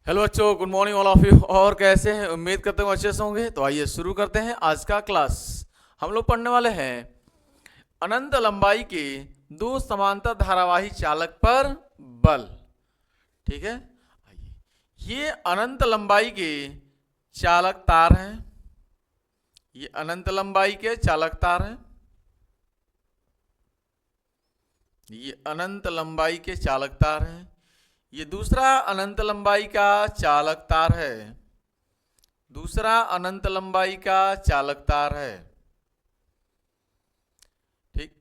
Hello बच्चों, good morning all of you. और कैसे हैं? उम्मीद करते हैं अच्छे से होंगे। तो आइए शुरू करते हैं आज का क्लास। हम लोग पढ़ने वाले हैं अनंत लंबाई के दो समांतर धारावाही चालक पर बल। ठीक है, आइए। ये अनंत लंबाई के चालक तार हैं। ये अनंत लंबाई के चालक तार हैं। ये अनंत लंबाई के चालक तार हैं। ये दूसरा अनंत लंबाई का चालक तार है। दूसरा अनंत लंबाई का चालक तार है। ठीक,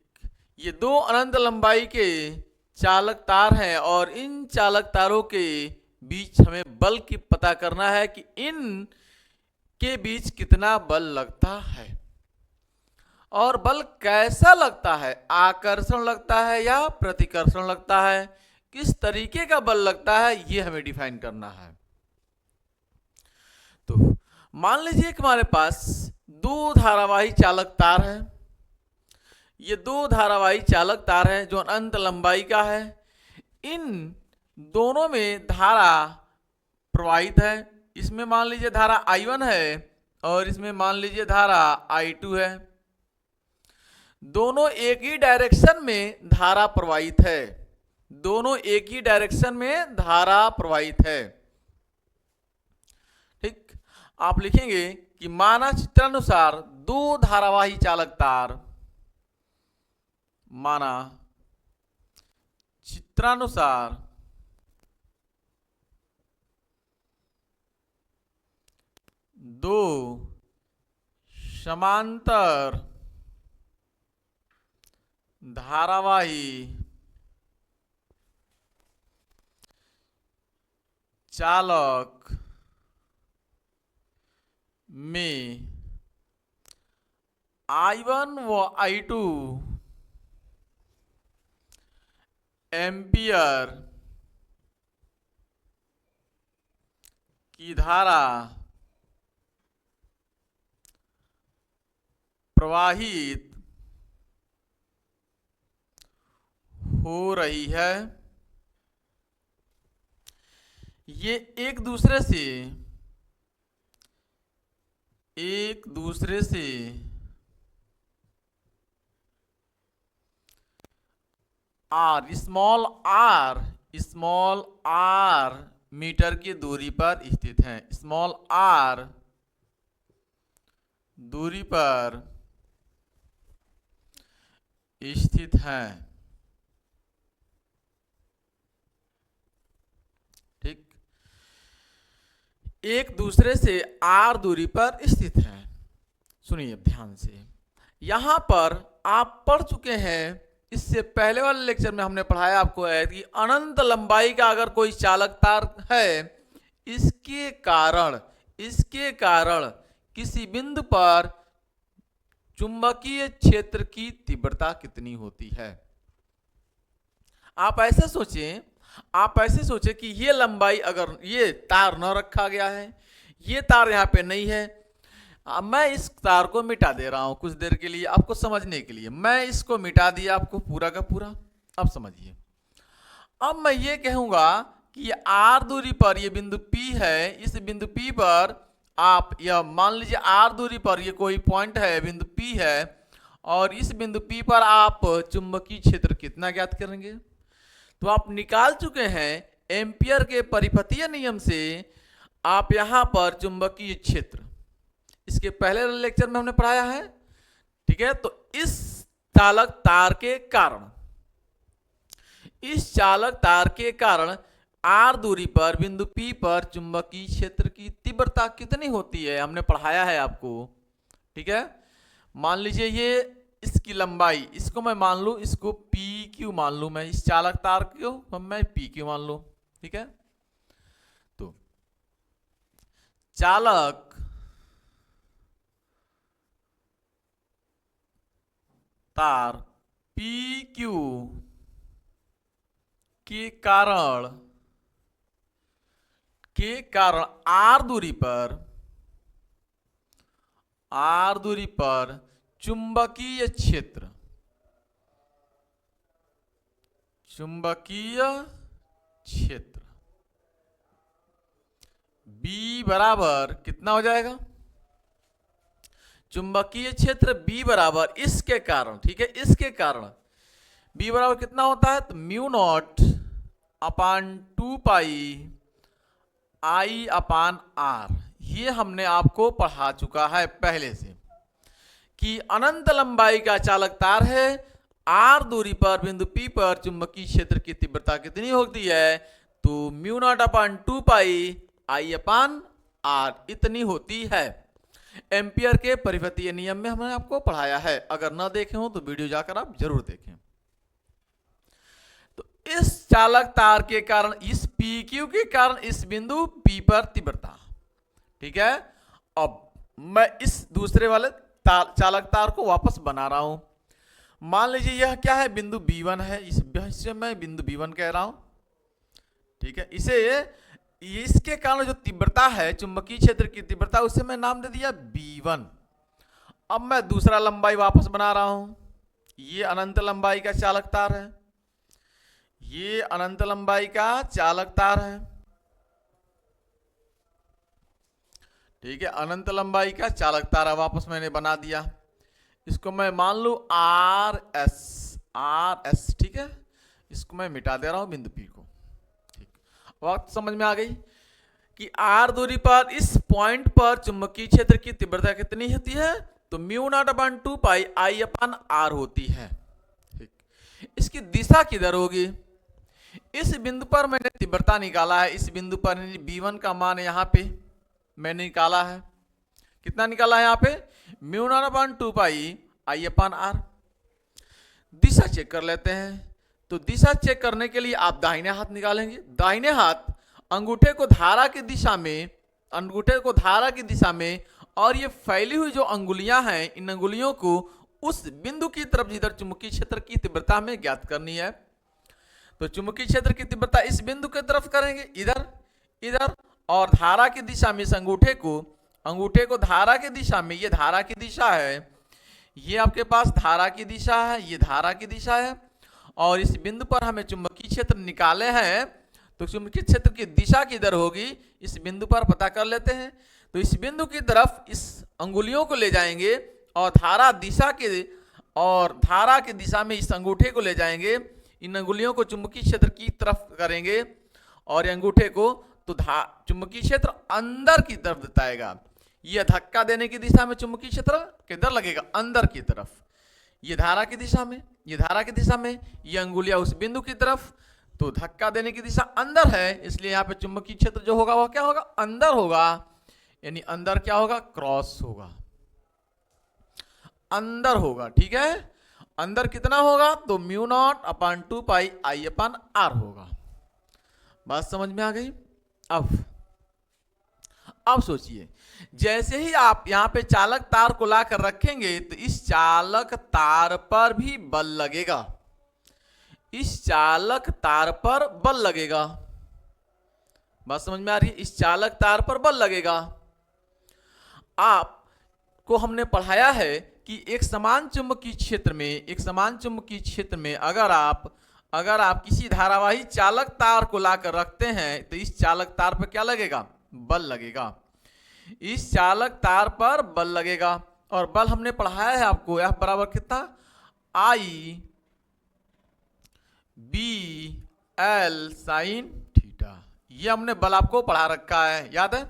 ये दो अनंत लंबाई के चालक तार हैं और इन चालक तारों के बीच हमें बल की पता करना है कि इन के बीच कितना बल लगता है। और बल कैसा लगता है, आकर्षण लगता है या प्रतिकर्षण लगता है, किस तरीके का बल लगता है, ये हमें डिफाइन करना है। तो मान लीजिए कि हमारे पास दो धारावाही चालक तार हैं। ये दो धारावाही चालक तार हैं जो अनंत लंबाई का है। इन दोनों में धारा प्रवाहित है। इसमें मान लीजिए धारा I1 है और इसमें मान लीजिए धारा I2 है। दोनों एक ही डायरेक्शन में धारा प्रवाहित है। दोनों एक ही डायरेक्शन में धारा प्रवाहित है। ठीक, आप लिखेंगे कि माना चित्रानुसार दो धारावाही चालक तार, माना चित्रानुसार दो समांतर धारावाही चालक में I1 व I2 एम्पियर की धारा प्रवाहित हो रही है। ये एक दूसरे से स्मॉल आर मीटर की दूरी पर स्थित हैं। स्मॉल आर दूरी पर स्थित हैं। ठीक, एक दूसरे से आर दूरी पर स्थित हैं। सुनिए ध्यान से, यहां पर आप पढ़ चुके हैं, इससे पहले वाले लेक्चर में हमने पढ़ाया आपको है कि अनंत लंबाई का अगर कोई चालक तार है, इसके कारण किसी बिंदु पर चुंबकीय क्षेत्र की तीव्रता कितनी होती है। आप ऐसे सोचें कि ये लंबाई, अगर ये तार न रखा गया है, ये तार यहाँ पे नहीं है, मैं इस तार को मिटा दे रहा हूं कुछ देर के लिए आपको समझने के लिए। मैं इसको मिटा दिया आपको पूरा का पूरा। अब समझिए, अब मैं ये कहूंगा कि ये आर दूरी पर ये बिंदु P है। इस बिंदु P पर आप यह मान लीजिए आर दूरी पर ये कोई पॉइंट है, बिंदु P है, और इस बिंदु P पर आप चुंबकीय क्षेत्र कितना ज्ञात करेंगे। तो आप निकाल चुके हैं एम्पियर के परिपथीय नियम से। आप यहां पर चुंबकीय क्षेत्र इसके पहले लेक्चर में हमने पढ़ाया है। ठीक है, तो इस चालक तार के कारण आर दूरी पर बिंदु P पर चुंबकीय क्षेत्र की तीव्रता कितनी होती है, हमने पढ़ाया है आपको। ठीक है, मान लीजिए ये इसकी लंबाई, इसको मैं मान लूं, इसको PQ मान लूं, मैं इस चालक तार को मैं PQ मान लूं। ठीक है, तो चालक तार PQ के कारण आर दूरी पर चुंबकीय क्षेत्र B बराबर कितना हो जाएगा, चुंबकीय क्षेत्र B बराबर इसके कारण, ठीक है, इसके कारण B बराबर कितना होता है, तो mu nought upon 2 pi I upon R। ये हमने आपको पढ़ा चुका है पहले से कि अनंत लंबाई का चालक तार है, R दूरी पर बिंदु P पर चुंबकीय क्षेत्र की तीव्रता कितनी होती है, तो mu nought upon 2 pi I upon R इतनी होती है। एम्पियर के परिपथीय नियम में हमने आपको पढ़ाया है, अगर ना देखे हो तो वीडियो जाकर आप जरूर देखें। तो इस चालक तार के कारण, इस PQ के कारण इस बिंदु P पर तीव्रता, ठीक है। अब मैं इस दूसरे वाले चालक तार को वापस बना रहा हूं। मान लीजिए यह क्या है, बिंदु B1 है, इसे मैं बिंदु B1 कह रहा हूं, ठीक है। इसके कारण जो तीव्रता है, चुंबकीय क्षेत्र की तीव्रता, उसे मैं नाम दे दिया B1। अब मैं दूसरा लंबाई वापस बना रहा हूं। ये अनंत लंबाई का चालक तार है, ये अनंत लंबाई का चालक तार है, ठीक है, अनंत लंबाई का चालक तार वापस मैंने बना दिया। इसको मैं मान लू RS, ठीक है। इसको मैं मिटा दे रहा हूं बिंदु P को, ठीक। बात समझ में आ गई कि R दूरी पर इस पॉइंट पर चुंबकीय क्षेत्र की तीव्रता कितनी होती है, तो mu nought upon 2 pi I upon R होती है, ठीक। इसकी दिशा किधर होगी, इस बिंदु पर मैंने तीव्रता निकाला है, इस बिंदु पर B1 का मान यहां पे मैंने निकाला है, कितना निकाला है यहाँ पे, mu nought upon 2 pi I upon R। दिशा चेक कर लेते हैं। तो दिशा चेक करने के लिए आप दाहिने हाथ निकालेंगे। दाहिने हाथ अंगूठे को धारा की दिशा में, अंगूठे को धारा की दिशा में, और ये फैली हुई जो अंगुलियां हैं, इन अंगुलियों को उस बिंदु की तरफ जिधर चुंबकीय क्षेत्र की तीव्रता में ज्ञात करनी है। तो चुंबकीय क्षेत्र की तीव्रता इस बिंदु की तरफ करेंगे, इधर इधर, और धारा की दिशा में इस अंगूठे को धारा की दिशा में, ये धारा की दिशा है, ये आपके पास धारा की दिशा है, ये धारा की दिशा है, और इस बिंदु पर हमें चुंबकीय क्षेत्र निकाले हैं। तो चुंबकीय क्षेत्र की दिशा किधर होगी, इस बिंदु पर पता कर लेते हैं। तो इस बिंदु की तरफ इस अंगुलियों को ले जाएंगे, और धारा की दिशा में इस अंगूठे को ले जाएंगे। इन अंगुलियों को चुंबकीय क्षेत्र की तरफ करेंगे, और अंगूठे को तो चुंबकीय क्षेत्र अंदर की तरफ बताएगा। यह धक्का देने की दिशा में चुंबकीय क्षेत्र किधर लगेगा, अंदर की तरफ। ये धारा की दिशा में, ये धारा की दिशा में, ये अंगुलियां उस बिंदु की तरफ, तो धक्का देने की दिशा अंदर है, इसलिए यहाँ पे चुंबकीय क्षेत्र जो होगा वह क्या होगा, अंदर होगा। यानी अंदर क्या होगा, क्रॉस होगा, अंदर होगा, ठीक है। अंदर कितना होगा, तो mu nought upon 2 pi I upon R होगा। बात समझ में आ गई। अब सोचिए, जैसे ही आप यहां पे चालक तार को लाकर रखेंगे, तो इस चालक तार पर भी बल लगेगा, इस चालक तार पर बल लगेगा। बात समझ में आ रही है, इस चालक तार पर बल लगेगा। आपको हमने पढ़ाया है कि एक समान चुंबकीय क्षेत्र में अगर आप किसी धारावाही चालक तार को लाकर रखते हैं, तो इस चालक तार पर क्या लगेगा, बल लगेगा, इस चालक तार पर बल लगेगा। और बल हमने पढ़ाया है आपको, F बराबर कितना, I BL साइन थीटा। ये हमने बल आपको पढ़ा रखा है, याद है,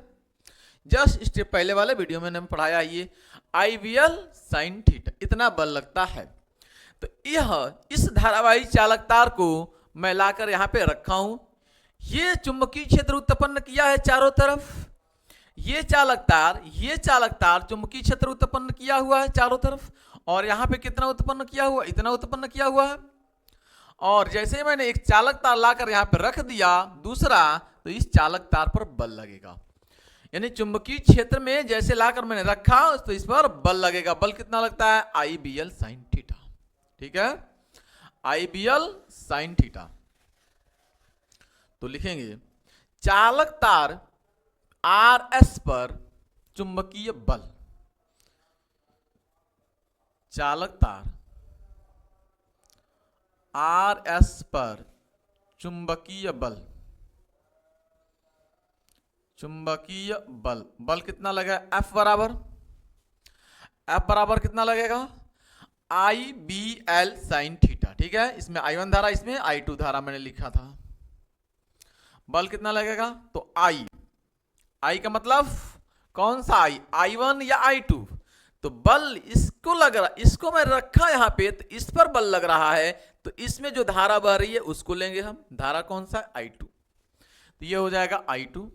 जस्ट स्टेप पहले वाले वीडियो में हमने पढ़ाया। ये IBL साइन थीटा, इतना बल लगता है। तो यह इस धारावाही चालक तार को मैं लाकर यहां पे रखा हूं। ये चुंबकीय क्षेत्र उत्पन्न किया है चारों तरफ, ये चालक तार चुंबकीय क्षेत्र उत्पन्न किया हुआ है चारों तरफ। और यहां पे कितना उत्पन्न किया हुआ, इतना उत्पन्न किया हुआ है। और जैसे ही मैंने एक चालक तार लाकर यहां पे रख दिया दूसरा, तो इस चालक तार पर बल लगेगा। यानी चुंबकीय क्षेत्र में जैसे लाकर मैंने रखा, तो इस पर बल लगेगा। बल कितना लगता है, IBL साइन थीटा, ठीक है, IBL साइन थीटा। तो लिखेंगे चालक तार RS पर चुंबकीय बल, चालक तार RS पर चुंबकीय बल, चुंबकीय बल, बल कितना लगा, F बराबर कितना लगेगा, आई बी एल साइन थीटा। ठीक है, इसमें I1 धारा, इसमें I2 धारा मैंने लिखा था। बल कितना लगेगा, तो आई का मतलब कौन सा आई, I1 या I2। तो बल इसको लग रहा, इसको मैं रखा यहां पे, तो इस पर बल लग रहा है, तो इसमें जो धारा बह रही है उसको लेंगे हम, धारा कौन सा, I2। तो ये हो जाएगा I2।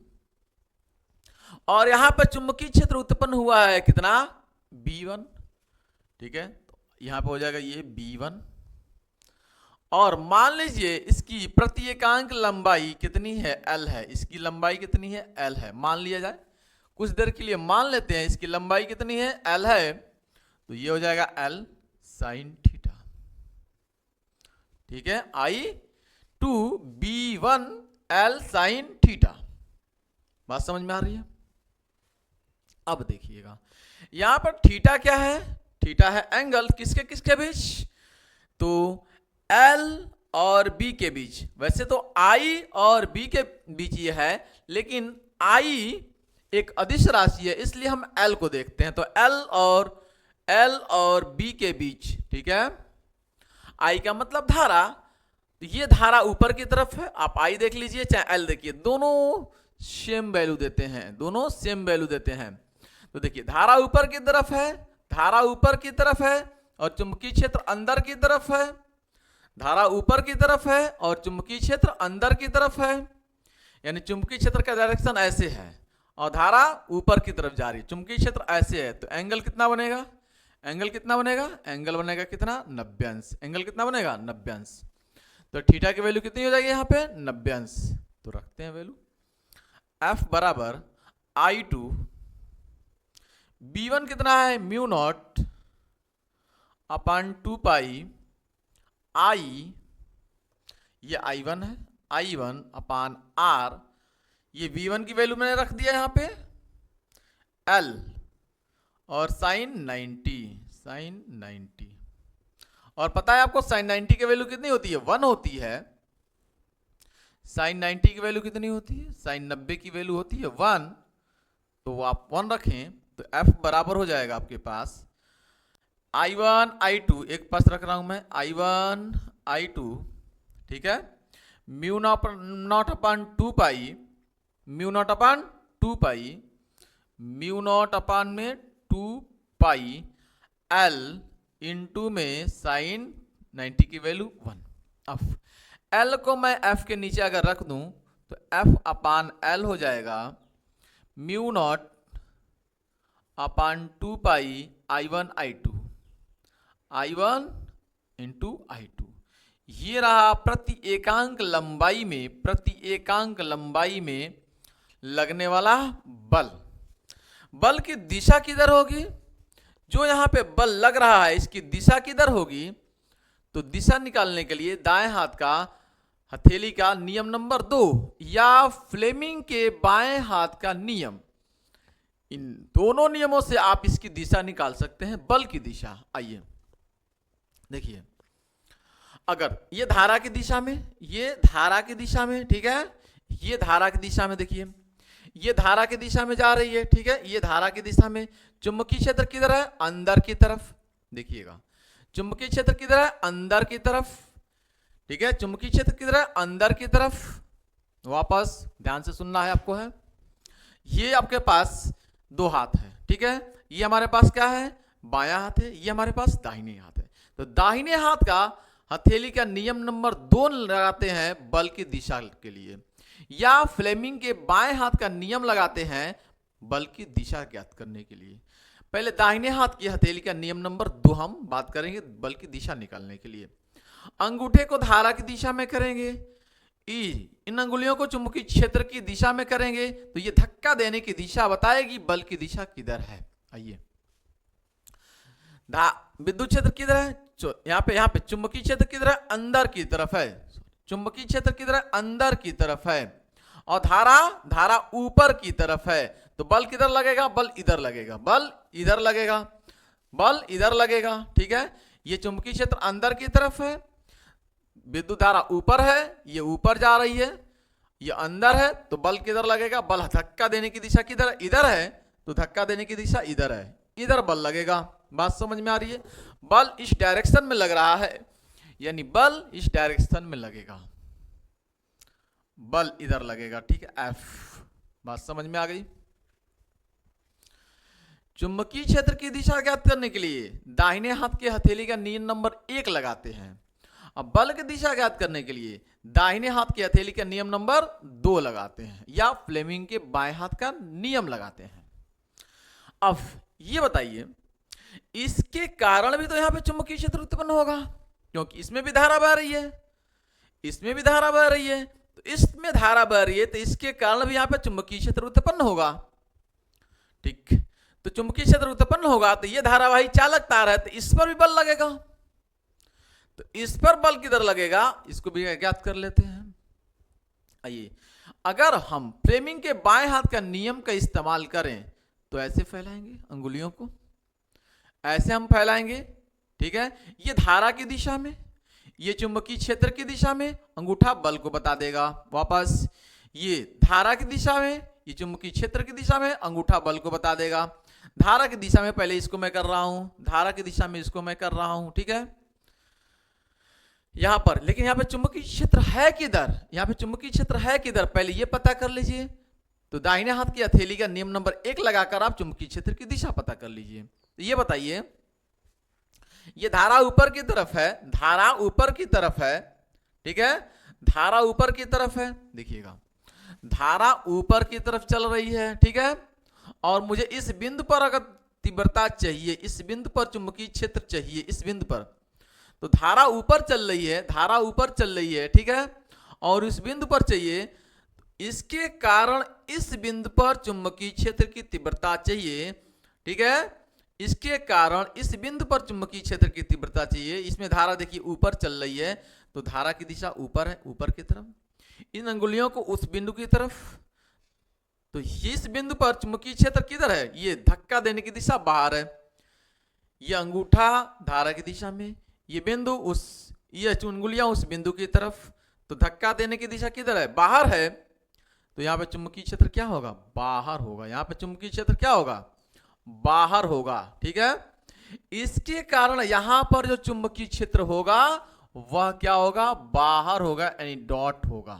और यहां पर चुंबकीय क्षेत्र उत्पन्न हुआ है कितना, B1। ठीक है, तो यहां पे हो जाएगा ये B1। और मान लीजिए इसकी प्रति एकांक लंबाई कितनी है, L है। इसकी लंबाई कितनी है, L है, मान लिया जाए, कुछ देर के लिए मान लेते हैं इसकी लंबाई कितनी है, L है। तो ये हो जाएगा L साइन थीटा। ठीक है, I2 B1 L sine theta. बात समझ में आ रही है। अब देखिएगा यहां पर थीटा क्या है, थीटा है एंगल किसके किसके बीच, तो L और B के बीच। वैसे तो I और B के बीच ये है, लेकिन I एक अदिश राशि है, इसलिए हम L को देखते हैं। तो L और B के बीच, ठीक है, I का मतलब धारा, तो ये धारा ऊपर की तरफ है, आप I देख लीजिए चाहे L देखिए, दोनों सेम वैल्यू देते हैं, दोनों सेम वैल्यू देते हैं। तो देखिए धारा ऊपर की तरफ है, धारा ऊपर की तरफ है, और चुंबकीय क्षेत्र अंदर की तरफ है। धारा ऊपर की तरफ है और चुंबकीय क्षेत्र अंदर की तरफ है, यानी चुंबकीय क्षेत्र का डायरेक्शन ऐसे है और धारा ऊपर की तरफ जा रही है, चुंबकीय क्षेत्र ऐसे है। तो एंगल कितना बनेगा, एंगल कितना बनेगा, एंगल बनेगा कितना, 90 अंश। एंगल कितना बनेगा, 90 अंश। तो थीटा की वैल्यू कितनी हो जाएगी यहाँ पे, 90 अंश। तो रखते हैं वैल्यू, F बराबर I2 B1 कितना है, mu naught upon 2 pi I, ये I1 है, I1 अपॉन R, ये V1 की वैल्यू मैंने रख दिया यहाँ पे L, और साइन 90। और पता है आपको साइन 90 की वैल्यू कितनी होती है, 1 होती है। साइन 90 की वैल्यू कितनी होती है, साइन 90 की वैल्यू होती है 1। तो आप 1 रखें तो F बराबर हो जाएगा आपके पास I1 I2, एक पास रख रहा हूं मैं, I1 I2, ठीक है, म्यू नॉट अपॉन 2 पाई, म्यू नॉट अपॉन 2 पाई, म्यू नॉट अपॉन में 2 पाई L इंटू में साइन 90 की वैल्यू 1। अब L को मैं F के नीचे अगर रख दूं तो F अपॉन L हो जाएगा म्यू नॉट अपॉन 2 पाई I1 I1 इंटू I2। ये रहा प्रति एकांक लंबाई में लगने वाला बल। बल की दिशा किधर होगी, जो यहां पे बल लग रहा है इसकी दिशा किधर होगी, तो दिशा निकालने के लिए दाएं हाथ का हथेली का नियम नंबर 2 या फ्लेमिंग के बाएं हाथ का नियम, इन दोनों नियमों से आप इसकी दिशा निकाल सकते हैं, बल की दिशा। आइए देखिए, अगर ये धारा की दिशा में, ये धारा की दिशा में, ठीक है, ये धारा की दिशा में, देखिए ये धारा की दिशा में जा रही है, ठीक है, ये धारा की दिशा में। चुंबकीय क्षेत्र किधर है, अंदर की तरफ। देखिएगा चुंबकीय क्षेत्र किधर है, अंदर की तरफ, ठीक है, चुंबकीय क्षेत्र किधर है, अंदर की तरफ। वापस ध्यान से सुनना है आपको है, ये आपके पास 2 हाथ है, ठीक है, ये हमारे पास क्या है, बायां हाथ है, ये हमारे पास दाहिने हाथ है। तो दाहिने हाथ का हथेली का नियम नंबर 2 लगाते हैं बल की दिशा के लिए, या फ्लेमिंग के बाएं हाथ का नियम लगाते हैं बल की दिशा ज्ञात करने के लिए। पहले दाहिने हाथ की हथेली का नियम नंबर 2 हम बात करेंगे बल की दिशा निकालने के लिए। अंगूठे को धारा की दिशा में करेंगे, इन अंगुलियों को चुंबकीय क्षेत्र की दिशा में करेंगे, तो ये धक्का देने की दिशा बताएगी बल की दिशा किधर है। आइए, विद्युत क्षेत्र किधर है, यहाँ पे चुंबकीय क्षेत्र किधर है, अंदर की तरफ है। चुंबकीय क्षेत्र किधर है, अंदर की तरफ है, और धारा ऊपर की तरफ है। तो बल किधर लगेगा, बल इधर लगेगा, बल इधर लगेगा, बल इधर लगेगा, ठीक है। ये चुंबकीय क्षेत्र अंदर की तरफ है, विद्युत धारा ऊपर है, ये ऊपर जा रही है, ये अंदर है तो बल किधर लगेगा, बल धक्का देने की दिशा किधर है, इधर है, तो धक्का देने की दिशा इधर है, इधर बल लगेगा। बात समझ में आ रही है? बल इस डायरेक्शन में लग रहा है, यानी बल इस डायरेक्शन में लगेगा, बल इधर लगेगा, ठीक है, एफ। बात समझ में आ गई? चुंबकीय क्षेत्र की दिशा ज्ञात करने के लिए दाहिने हाथ के हथेली का नियम नंबर 1 लगाते हैं। अब बल की दिशा ज्ञात करने के लिए दाहिने हाथ की हथेली का नियम नंबर 2 लगाते हैं, या फ्लेमिंग के बाएं हाथ का नियम लगाते हैं। अब ये बताइए, इसके कारण भी तो यहां पे चुंबकीय क्षेत्र उत्पन्न होगा, क्योंकि इसमें भी धारा बह रही है, इसमें भी धारा बह रही है, तो इसमें धारा बह रही है, तो इसके कारण भी यहां पे चुंबकीय क्षेत्र उत्पन्न होगा। ठीक, तो चुंबकीय क्षेत्र उत्पन्न होगा, तो ये धारावाही चालक तार है, तो इस पर भी बल लगेगा, तो इस पर बल किधर लगेगा, इसको भी ज्ञात कर लेते हैं। आइए, अगर हम फ्लेमिंग के बाएं हाथ का नियम का इस्तेमाल करें तो ऐसे फैलाएंगे अंगुलियों को, ऐसे हम फैलाएंगे, ठीक है, ये धारा की दिशा में, ये चुंबकीय क्षेत्र की दिशा में, अंगूठा बल को बता देगा। वापस ये धारा की दिशा में, ये चुंबकीय क्षेत्र की दिशा में, अंगूठा बल को बता देगा। धारा की दिशा में पहले इसको मैं कर रहा हूं, धारा की दिशा में इसको मैं कर रहा हूं, ठीक है, यहां पर। लेकिन यहां पे चुंबकीय क्षेत्र है किधर, यहां पे चुंबकीय क्षेत्र है किधर, पहले ये पता कर लीजिए। तो दाहिने हाथ की हथेली का नियम नंबर 1 लगाकर आप चुंबकीय क्षेत्र की दिशा पता कर लीजिए। तो ये बताइए, ये धारा ऊपर की तरफ है, धारा ऊपर की तरफ है, ठीक है, धारा ऊपर की तरफ है, देखिएगा धारा ऊपर की तरफ चल रही है, ठीक है, और मुझे इस बिंदु पर अगर तीव्रता चाहिए, इस बिंदु पर चुंबकीय क्षेत्र चाहिए, इस बिंदु पर, तो धारा ऊपर चल रही है, धारा ऊपर चल रही है, ठीक है, और इस बिंदु पर चाहिए, इसके कारण इस बिंदु पर चुंबकीय क्षेत्र की तीव्रता चाहिए, ठीक है, इसके कारण इस बिंदु पर चुंबकीय क्षेत्र की तीव्रता चाहिए। इसमें धारा देखिए ऊपर चल रही है, तो धारा की दिशा ऊपर है, ऊपर की तरफ, इन अंगुलियों को उस बिंदु की तरफ, तो इस बिंदु पर चुंबकीय क्षेत्र किधर है, ये धक्का देने की दिशा बाहर है, ये अंगूठा धारा की दिशा में, ये बिंदु उस, ये अंगुलियां उस बिंदु की तरफ, तो धक्का देने की दिशा किधर है, बाहर है, तो यहां पे चुंबकीय क्षेत्र क्या होगा, बाहर होगा, यहां पे चुंबकीय क्षेत्र क्या होगा, बाहर होगा, ठीक है। इसके कारण यहां पर जो चुंबकीय क्षेत्र होगा वह क्या होगा, बाहर होगा, यानी डॉट होगा।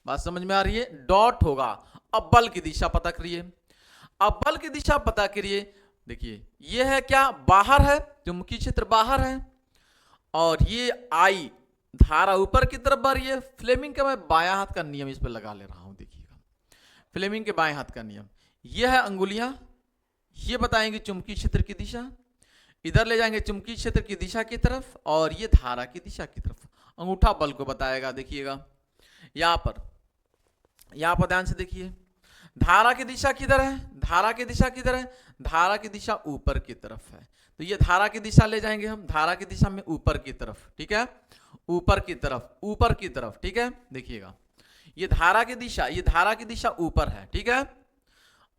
बात समझ में आ रही है, डॉट होगा। अब बल की दिशा पता करिए, अब बल की दिशा पता करिए, देखिए ये है क्या, बाहर है, चुंबकीय क्षेत्र बाहर है, और ये आई धारा ऊपर की तरफ बढ़ रही है। फ्लेमिंग का मैं बायां हाथ का नियम इस पर लगा ले रहा हूं, देखिएगा फ्लेमिंग के बाएं हाथ का नियम, ये है अंगुलियां, ये बताएंगे चुंबकीय क्षेत्र की दिशा, इधर ले जाएंगे चुंबकीय क्षेत्र की दिशा की तरफ, और ये धारा की दिशा की तरफ, अंगूठा बल को बताएगा। देखिएगा यहां पर ध्यान से देखिए, धारा की दिशा किधर है, धारा की दिशा किधर है, धारा की दिशा ऊपर की तरफ है, तो ये धारा की दिशा ले जाएंगे हम, धारा की दिशा में ऊपर की तरफ, ठीक है, ऊपर की तरफ, ऊपर की तरफ, ठीक है। देखिएगा ये धारा की दिशा, ये धारा की दिशा ऊपर है, ठीक है,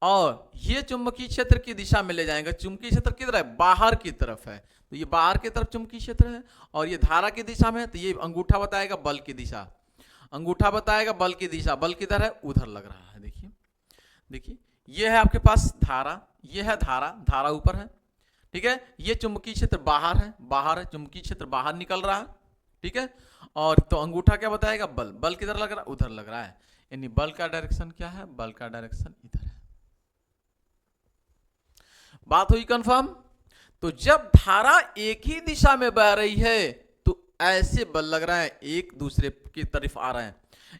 और ये चुंबकीय क्षेत्र की दिशा में ले जाएंगे, चुंबकीय क्षेत्र किधर है, बाहर की तरफ है, तो ये बाहर की तरफ चुंबकीय क्षेत्र है, और ये धारा की दिशा में है, तो ये अंगूठा बताएगा बल की दिशा, अंगूठा बताएगा बल की दिशा, बल किधर है, उधर लग रहा है। देखिए देखिए ये है आपके पास धारा, ये है धारा, धारा ऊपर है, ठीक है, ये चुंबकीय क्षेत्र बाहर है, बाहर है, चुंबकीय क्षेत्र बाहर निकल रहा है, ठीक है, और तो अंगूठा क्या बताएगा, बल, बल किधर लग रहा है, उधर लग रहा है, यानी बल का डायरेक्शन क्या है, बल का डायरेक्शन इधर है। बात हुई कंफर्म। तो जब धारा एक ही दिशा में बह रही है तो ऐसे बल लग रहा है, एक दूसरे की तरफ आ रहे हैं,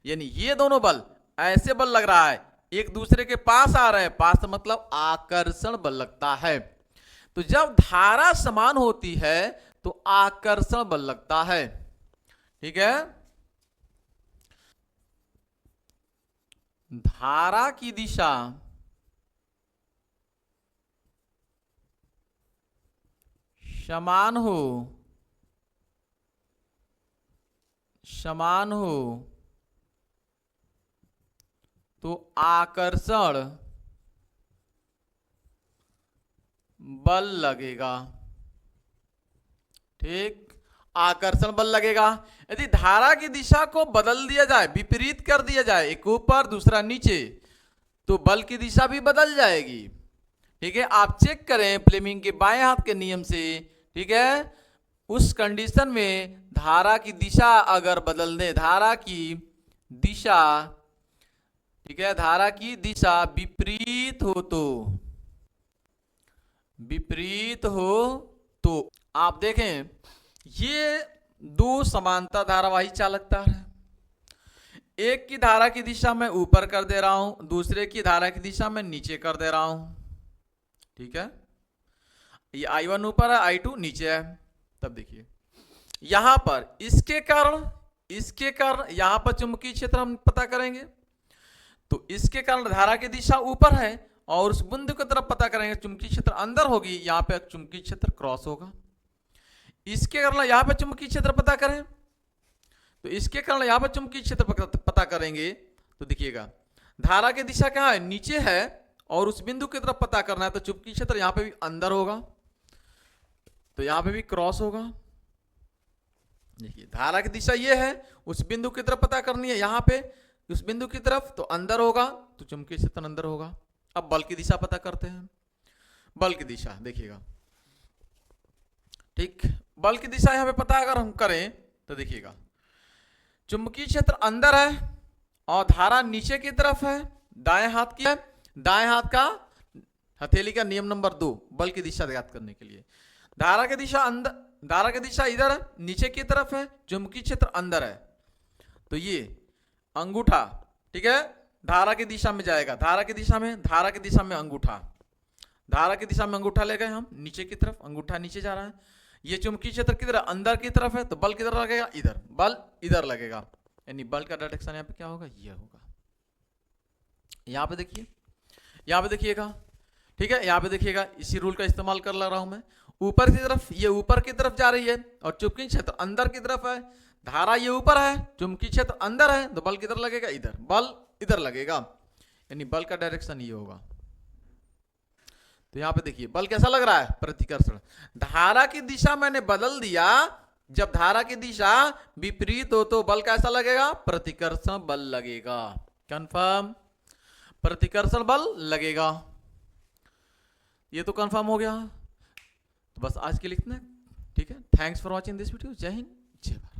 यानी ये दोनों बल ऐसे बल लग रहा है, एक दूसरे के पास आ रहे हैं, पास मतलब आकर्षण बल लगता है। तो जब धारा समान होती है तो आकर्षण बल लगता है, ठीक है, धारा की दिशा समान हो तो आकर्षण बल लगेगा, ठीक, आकर्षण बल लगेगा। यदि धारा की दिशा को बदल दिया जाए, विपरीत कर दिया जाए, एक ऊपर दूसरा नीचे, तो बल की दिशा भी बदल जाएगी। ठीक है, आप चेक करें फ्लेमिंग के बाएं हाथ के नियम से। ठीक है, उस कंडीशन में धारा की दिशा अगर बदल दे, धारा की दिशा, ठीक है, धारा की दिशा विपरीत हो तो, विपरीत हो तो आप देखें ये दो समांतर धारावाही चालकता है। एक की धारा की दिशा मैं ऊपर कर दे रहा हूं, दूसरे की धारा की दिशा मैं नीचे कर दे रहा हूं। ठीक है, ये I1 ऊपर है, I2 नीचे है। तब देखिए यहां पर इसके कारण यहां पर चुंबकीय क्षेत्र हम पता करेंगे, तो इसके कारण धारा की दिशा ऊपर है और उस बिंदु की तरफ पता करेंगे, चुंबकीय क्षेत्र अंदर होगी, यहां पे चुंबकीय क्षेत्र क्रॉस होगा। इसके कारण यहां पे चुंबकीय क्षेत्र पता करें, तो इसके कारण यहां पर चुंबकीय क्षेत्र पता करेंगे, तो देखिएगा धारा की दिशा कहां है, नीचे है, और उस बिंदु की तरफ पता करना है, तो चुंबकीय क्षेत्र यहां पे भी अंदर होगा, तो यहां पे भी क्रॉस होगा। देखिए धारा की दिशा ये है, उस बिंदु की तरफ पता करनी है, यहां पे उस बिंदु की तरफ, तो अंदर होगा, तो चुंबकीय क्षेत्र अंदर होगा। अब बल की दिशा पता करते हैं। बल की दिशा देखिएगा, ठीक, बल की दिशा यहां पे पता अगर हम करें तो देखिएगा चुंबकीय क्षेत्र अंदर है और धारा नीचे की तरफ है, दाएं हाथ की है, दाएं हाथ का हथेली का नियम नंबर 2 बल की दिशा ज्ञात करने के लिए। धारा की दिशा अंदर, धारा की दिशा इधर है, नीचे की तरफ है, चुंबकीय क्षेत्र अंदर है, तो ये अंगूठा, ठीक है, धारा की दिशा में जाएगा, धारा की दिशा में अंगूठा, धारा की दिशा में अंगूठा ले गए हम नीचे की तरफ, अंगूठा नीचे जा रहा है, ये चुंबकीय क्षेत्र किधर, अंदर की तरफ है, तो बल किधर लगेगा, इधर, बल इधर लगेगा, यानी बल का डायरेक्शन यहाँ पे क्या होगा, ये होगा। यहाँ पे देखिए, यहाँ पे देखिएगा, ठीक है, यहाँ पे देखिएगा, इसी रूल का इस्तेमाल कर रहा हूं मैं। ऊपर की तरफ, ये ऊपर की तरफ जा रही है और चुंबकीय क्षेत्र अंदर की तरफ है, धारा ये ऊपर है, चुंबकीय क्षेत्र अंदर है, तो बल किधर लगेगा, इधर, बल इधर लगेगा, यानी बल का डायरेक्शन ये होगा। तो यहां पे देखिए बल कैसा लग रहा है, प्रतिकर्षण। धारा की दिशा मैंने बदल दिया, जब धारा की दिशा विपरीत हो तो बल कैसा लगेगा, प्रतिकर्षण बल लगेगा। कंफर्म, प्रतिकर्षण बल लगेगा। ये तो कंफर्म हो गया। तो बस आज के लिए इतना, ठीक है। Thanks for watching this video. जय हिंद, जय भारत।